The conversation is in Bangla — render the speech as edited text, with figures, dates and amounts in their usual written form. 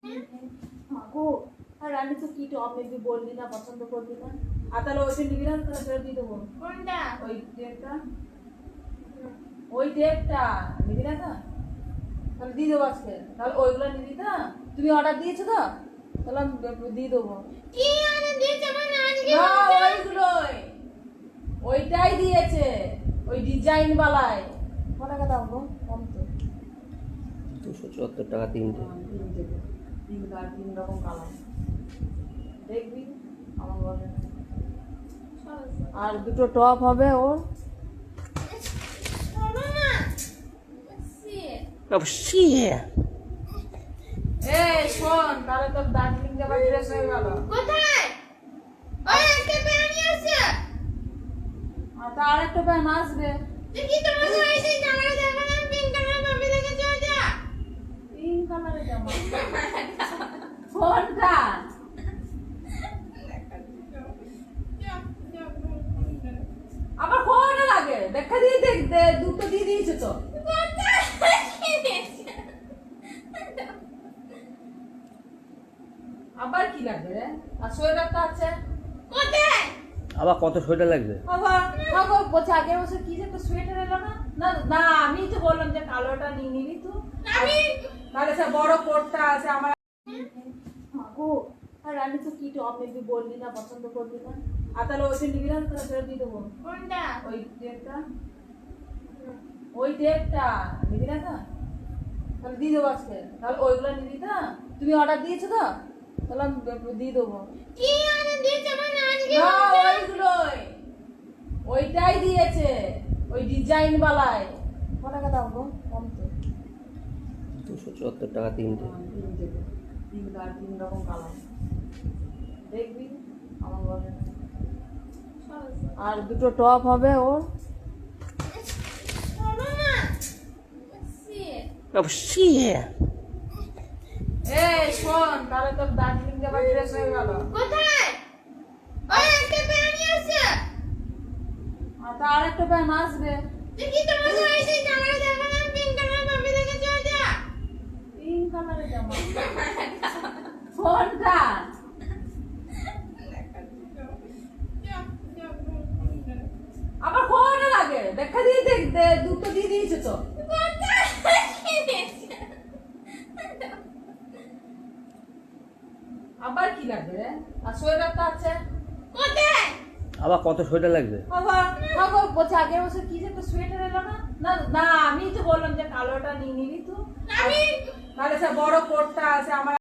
গো আর রানী তো কি টপ নেবি বললি না, পছন্দ করবি না, আর তাহলে ওইটা নিবি না, তাহলে ফেরত দিয়ে দেবো। কোনটা? ওই টেপটা, ওই টেপটা নিবি না তো, তাহলে দিয়ে দেবো আজকে। তাহলে ওইগুলো নিবি তো, তুমি অর্ডার দিয়েছো তো, তাহলে আমি দিয়ে দেবো। কি অর্ডার দিয়েছে মানে আজকে? না ওইগুলোই, ওইটাই দিয়েছে, ওই ডিজাইন বালায়। কত টাকা দাম গো? কম তো, 274 টাকা তিনটে। তিন রকম কালার দেখবি আমার বলে। আর দুটো টপ হবে ওর। শোনো না। এই শোন, তাহলে তোর দার্জিলিং যাবার ড্রেস হয়ে গেল। কোথায়? ওই একটা প্যান্ট আছে। আর তার একটা প্যান্ট আসবে। দেখি তোমার সাইজে জামাটা দেখো না, পিঙ্ক কালার ভাবে দেখেছো ওটা? পিঙ্ক কালারের জামা। কোনটা? আবার কোনটা লাগে? দেখা দিয়ে দেখ, দুটো দিয়ে দিয়েছে তো। আবার কি লাগবে রে? আর সোয়েটারটা আছে। কোথায়? আবার কত সোয়েটার লাগবে? আবার আবার বলছে আগের বছর কি যে একটা সোয়েটার এলো না? না না, আমি তো বললাম যে কালোটা নিয়ে নিবি তুই। আমি তাহলে সে বড় কোটটা আছে আমার। গো আর রানী তো কি টপ নেবি বললি না, পছন্দ করবি না, আর তাহলে ওইটা নিবি না, তাহলে ফেরত দিয়ে দেবো। কোনটা? ওই টেপটা, ওই টেপটা নিবি না তো, তাহলে দিয়ে দেবো আজকে। তাহলে ওইগুলো নিবি তো, তুমি অর্ডার দিয়েছো তো, তাহলে আমি দিয়ে দেবো। কি অর্ডার দিয়েছে মানে আজকে? না ওইগুলোই, ওইটাই দিয়েছে, ওই ডিজাইন বালায়। কত টাকা দাম গো? কম তো, 274 টাকা তিনটে। তিন রকম কালার দেখবি আমার বলে। আর দুটো টপ হবে ওর। শোনো না। এই শোন, তাহলে তোর দার্জিলিং যাবার ড্রেস হয়ে গেল। কোথায়? ওই একটা প্যান্ট আছে। আর তার একটা প্যান্ট আসবে। দেখি তোমার সাইজে জামাটা দেখো না, পিঙ্ক কালার ভাবে দেখেছো ওটা? পিঙ্ক কালারের জামা। কোনটা? আবার কোনটা লাগে? দেখা দিয়ে দেখ, দুটো দিয়ে দিয়েছে তো। আবার কি লাগবে রে? আর সোয়েটারটা আছে। কোথায়? আবার কত সোয়েটার লাগবে? আবার বলছে আগের বছর কি যে একটা সোয়েটার এলো না? না না, আমি তো বললাম যে কালোটা নিয়ে নিবি তুই। আমি তাহলে সে বড় কোটটা আছে আমার।